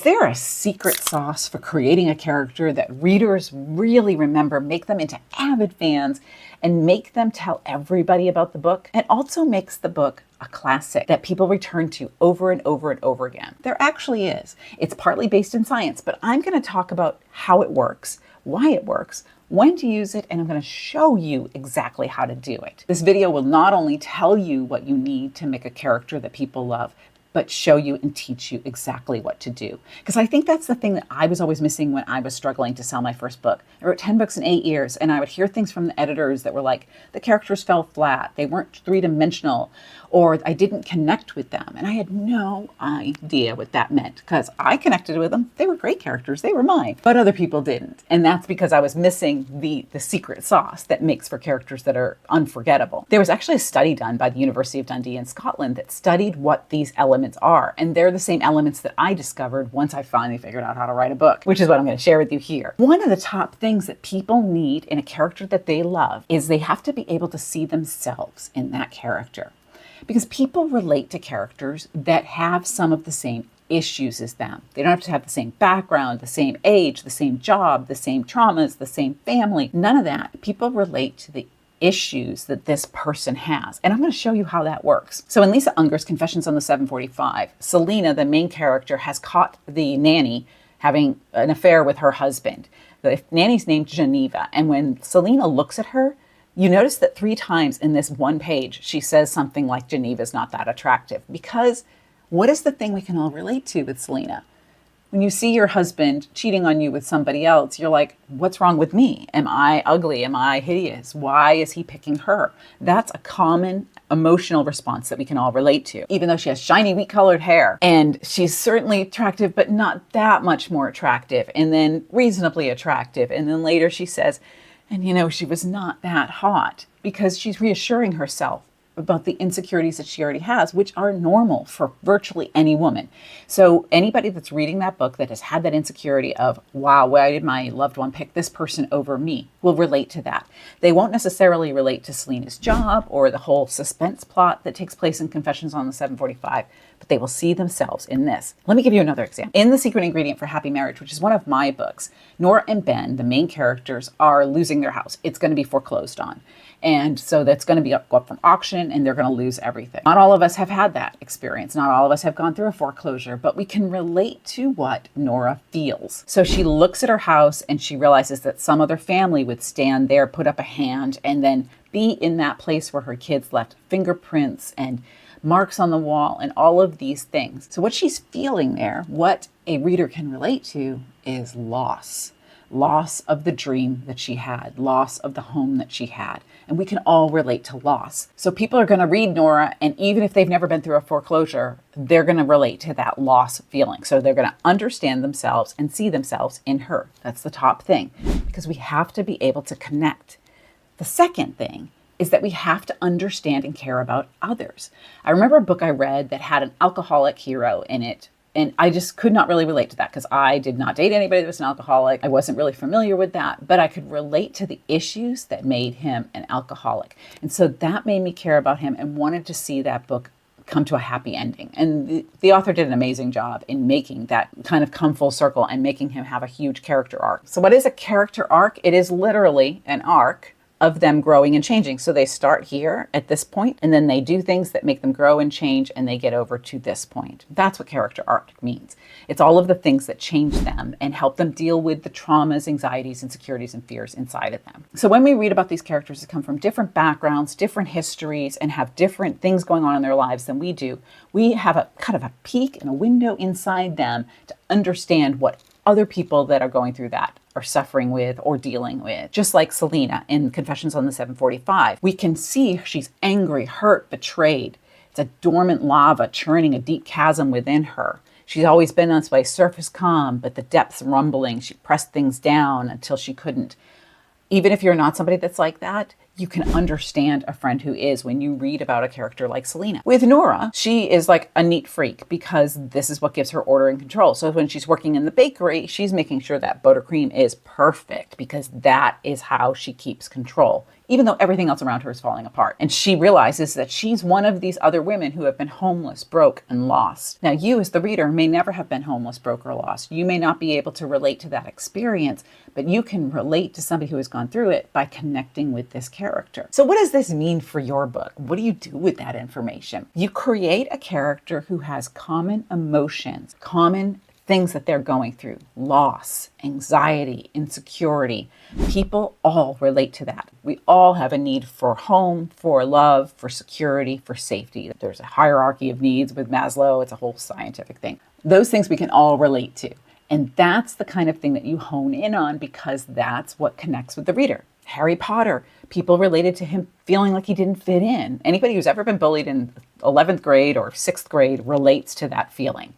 Is there a secret sauce for creating a character that readers really remember, make them into avid fans, and make them tell everybody about the book? It also makes the book a classic that people return to over and over and over again. There actually is. It's partly based in science, but I'm going to talk about how it works, why it works, when to use it, and I'm going to show you exactly how to do it. This video will not only tell you what you need to make a character that people love, but show you and teach you exactly what to do. Because I think that's the thing that I was always missing when I was struggling to sell my first book. I wrote 10 books in 8 years, and I would hear things from the editors that were like, the characters fell flat, they weren't three-dimensional, or I didn't connect with them. And I had no idea what that meant, because I connected with them. They were great characters, they were mine, but other people didn't. And that's because I was missing the secret sauce that makes for characters that are unforgettable. There was actually a study done by the University of Dundee in Scotland that studied what these elements are, and they're the same elements that I discovered once I finally figured out how to write a book, which is what I'm going to share with you here. One of the top things that people need in a character that they love is they have to be able to see themselves in that character, because people relate to characters that have some of the same issues as them. They don't have to have the same background, the same age, the same job, the same traumas, the same family, none of that. People relate to the issues that this person has. And I'm going to show you how that works. So in Lisa Unger's Confessions on the 745, Selena, the main character, has caught the nanny having an affair with her husband. The nanny's named Geneva. And when Selena looks at her, you notice that 3 times in this one page, she says something like, Geneva's not that attractive. Because what is the thing we can all relate to with Selena? When you see your husband cheating on you with somebody else, you're like, what's wrong with me? Am I ugly? Am I hideous? Why is he picking her? That's a common emotional response that we can all relate to. Even though she has shiny, wheat-colored hair, and she's certainly attractive, but not that much more attractive, and then reasonably attractive. And then later she says, and you know, she was not that hot, because she's reassuring herself about the insecurities that she already has, which are normal for virtually any woman. So anybody that's reading that book that has had that insecurity of, wow, why did my loved one pick this person over me, will relate to that. They won't necessarily relate to Selena's job or the whole suspense plot that takes place in Confessions on the 745, but they will see themselves in this. Let me give you another example. In The Secret Ingredient for Happy Marriage, which is one of my books, Nora and Ben, the main characters, are losing their house. It's going to be foreclosed on. And so that's going to be go up from auction, and they're going to lose everything. Not all of us have had that experience. Not all of us have gone through a foreclosure, but we can relate to what Nora feels. So she looks at her house and she realizes that some other family would stand there, put up a hand, and then be in that place where her kids left fingerprints and marks on the wall and all of these things. So what she's feeling there, what a reader can relate to, is loss. Loss of the dream that she had, loss of the home that she had. And we can all relate to loss. So people are going to read Nora, and even if they've never been through a foreclosure, they're going to relate to that loss feeling. So they're going to understand themselves and see themselves in her. That's the top thing, because we have to be able to connect. The second thing is that we have to understand and care about others. I remember a book I read that had an alcoholic hero in it. And I just could not really relate to that because I did not date anybody that was an alcoholic. I wasn't really familiar with that, but I could relate to the issues that made him an alcoholic. And so that made me care about him and wanted to see that book come to a happy ending. And the author did an amazing job in making that kind of come full circle and making him have a huge character arc. So what is a character arc? It is literally an arc of them growing and changing. So they start here at this point, and then they do things that make them grow and change, and they get over to this point. That's what character arc means. It's all of the things that change them and help them deal with the traumas, anxieties, insecurities, and fears inside of them. So when we read about these characters that come from different backgrounds, different histories, and have different things going on in their lives than we do, we have a kind of a peek and a window inside them to understand what other people that are going through that are suffering with or dealing with. Just like Selena in Confessions on the 745, we can see she's angry, hurt, betrayed. It's a dormant lava churning a deep chasm within her. She's always been on this way, surface calm, but the depths rumbling. She pressed things down until she couldn't. Even if you're not somebody that's like that, you can understand a friend who is when you read about a character like Selena. With Nora, she is like a neat freak because this is what gives her order and control. So when she's working in the bakery, she's making sure that buttercream is perfect because that is how she keeps control, even though everything else around her is falling apart. And she realizes that she's one of these other women who have been homeless, broke, and lost. Now, you as the reader may never have been homeless, broke, or lost. You may not be able to relate to that experience, but you can relate to somebody who has gone through it by connecting with this character. So what does this mean for your book? What do you do with that information? You create a character who has common emotions, common things that they're going through: loss, anxiety, insecurity. People all relate to that. We all have a need for home, for love, for security, for safety. There's a hierarchy of needs with Maslow. It's a whole scientific thing. Those things we can all relate to. And that's the kind of thing that you hone in on because that's what connects with the reader. Harry Potter, people related to him feeling like he didn't fit in. Anybody who's ever been bullied in 11th grade or 6th grade relates to that feeling.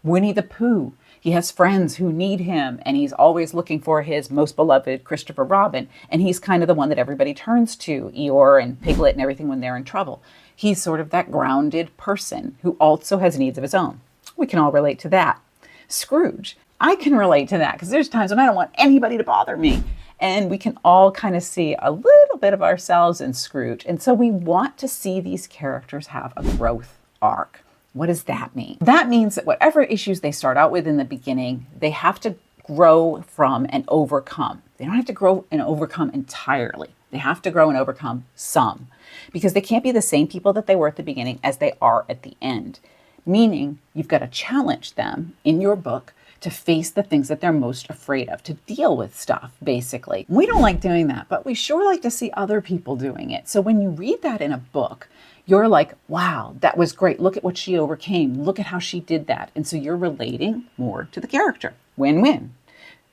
Winnie the Pooh, he has friends who need him, and he's always looking for his most beloved Christopher Robin, and he's kind of the one that everybody turns to, Eeyore and Piglet and everything when they're in trouble. He's sort of that grounded person who also has needs of his own. We can all relate to that. Scrooge, I can relate to that because there's times when I don't want anybody to bother me. And we can all kind of see a little bit of ourselves in Scrooge. And so we want to see these characters have a growth arc. What does that mean? That means that whatever issues they start out with in the beginning, they have to grow from and overcome. They don't have to grow and overcome entirely. They have to grow and overcome some because they can't be the same people that they were at the beginning as they are at the end. Meaning you've got to challenge them in your book to face the things that they're most afraid of, to deal with stuff, basically. We don't like doing that, but we sure like to see other people doing it. So when you read that in a book, you're like, wow, that was great. Look at what she overcame. Look at how she did that. And so you're relating more to the character. Win-win.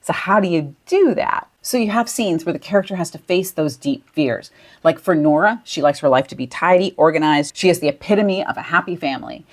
So how do you do that? So you have scenes where the character has to face those deep fears. Like for Nora, she likes her life to be tidy, organized. She is the epitome of a happy family.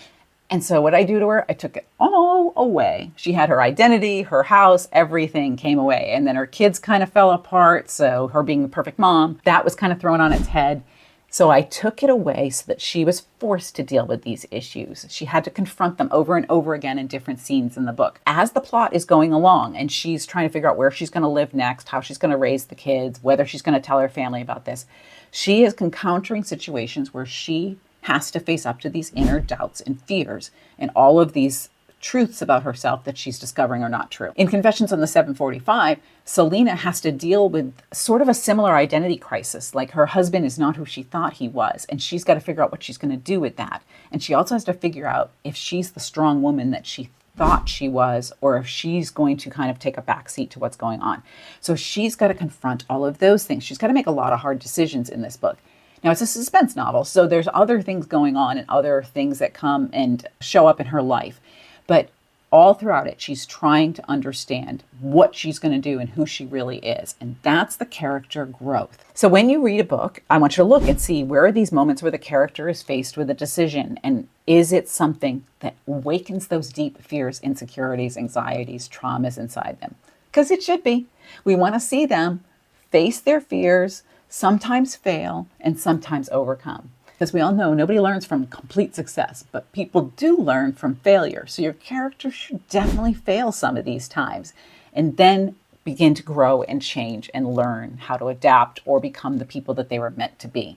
And so what I do to her, I took it all away. She had her identity, her house, everything came away. And then her kids kind of fell apart. So her being the perfect mom, that was kind of thrown on its head. So I took it away so that she was forced to deal with these issues. She had to confront them over and over again in different scenes in the book. As the plot is going along and she's trying to figure out where she's going to live next, how she's going to raise the kids, whether she's going to tell her family about this, she is encountering situations where she has to face up to these inner doubts and fears and all of these truths about herself that she's discovering are not true. In Confessions on the 745, Selena has to deal with sort of a similar identity crisis. Like her husband is not who she thought he was, and she's got to figure out what she's going to do with that. And she also has to figure out if she's the strong woman that she thought she was, or if she's going to kind of take a backseat to what's going on. So she's got to confront all of those things. She's got to make a lot of hard decisions in this book. Now, it's a suspense novel, so there's other things going on and other things that come and show up in her life. But all throughout it, she's trying to understand what she's going to do and who she really is. And that's the character growth. So when you read a book, I want you to look and see where are these moments where the character is faced with a decision. And is it something that awakens those deep fears, insecurities, anxieties, traumas inside them? Because it should be. We want to see them face their fears, sometimes fail, and sometimes overcome. Because we all know nobody learns from complete success, but people do learn from failure. So your character should definitely fail some of these times and then begin to grow and change and learn how to adapt or become the people that they were meant to be.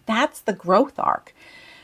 That's the growth arc.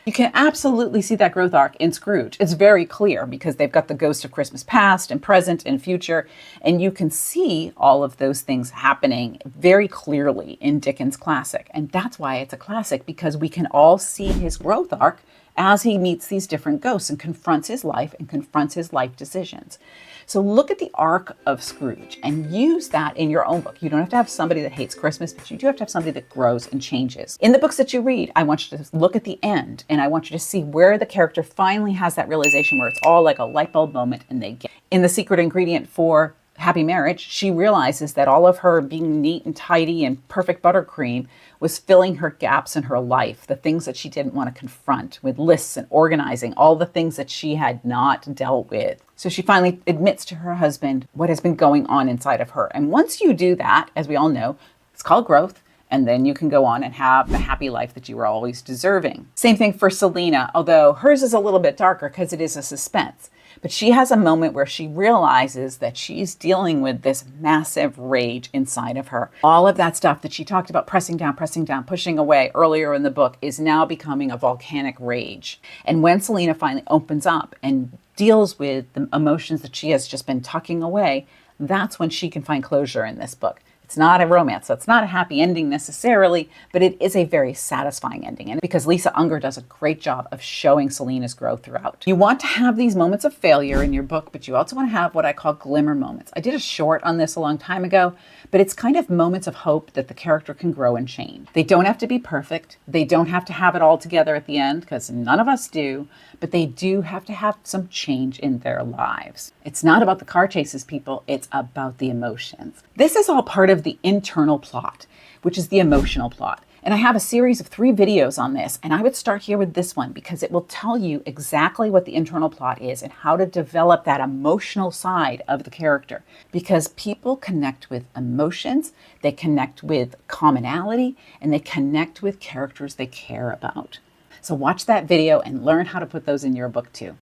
You can absolutely see that growth arc in Scrooge. It's very clear because they've got the ghost of Christmas past and present and future, and you can see all of those things happening very clearly in Dickens' classic. And that's why it's a classic, because we can all see his growth arc as he meets these different ghosts and confronts his life and confronts his life decisions. So look at the arc of Scrooge and use that in your own book. You don't have to have somebody that hates Christmas, but you do have to have somebody that grows and changes. In the books that you read, I want you to look at the end and I want you to see where the character finally has that realization where it's all like a light bulb moment and they get. In The Secret Ingredient for Happy Marriage, she realizes that all of her being neat and tidy and perfect buttercream was filling her gaps in her life, the things that she didn't want to confront with lists and organizing, all the things that she had not dealt with. So she finally admits to her husband what has been going on inside of her. And once you do that, as we all know, it's called growth, And then you can go on and have the happy life that you were always deserving. Same thing for Selena, although hers is a little bit darker because it is a suspense. But she has a moment where she realizes that she's dealing with this massive rage inside of her. All of that stuff that she talked about pressing down, pushing away earlier in the book is now becoming a volcanic rage. And when Selena finally opens up and deals with the emotions that she has just been tucking away, that's when she can find closure in this book. It's not a romance, so it's not a happy ending necessarily, but it is a very satisfying ending. And because Lisa Unger does a great job of showing Selena's growth throughout. You want to have these moments of failure in your book, but you also want to have what I call glimmer moments. I did a short on this a long time ago, but it's kind of moments of hope that the character can grow and change. They don't have to be perfect. They don't have to have it all together at the end, because none of us do, but they do have to have some change in their lives. It's not about the car chases, people. It's about the emotions. This is all part of the internal plot, which is the emotional plot. And I have a series of 3 videos on this, and I would start here with this one because it will tell you exactly what the internal plot is and how to develop that emotional side of the character. Because people connect with emotions, they connect with commonality, and they connect with characters they care about. So watch that video and learn how to put those in your book too.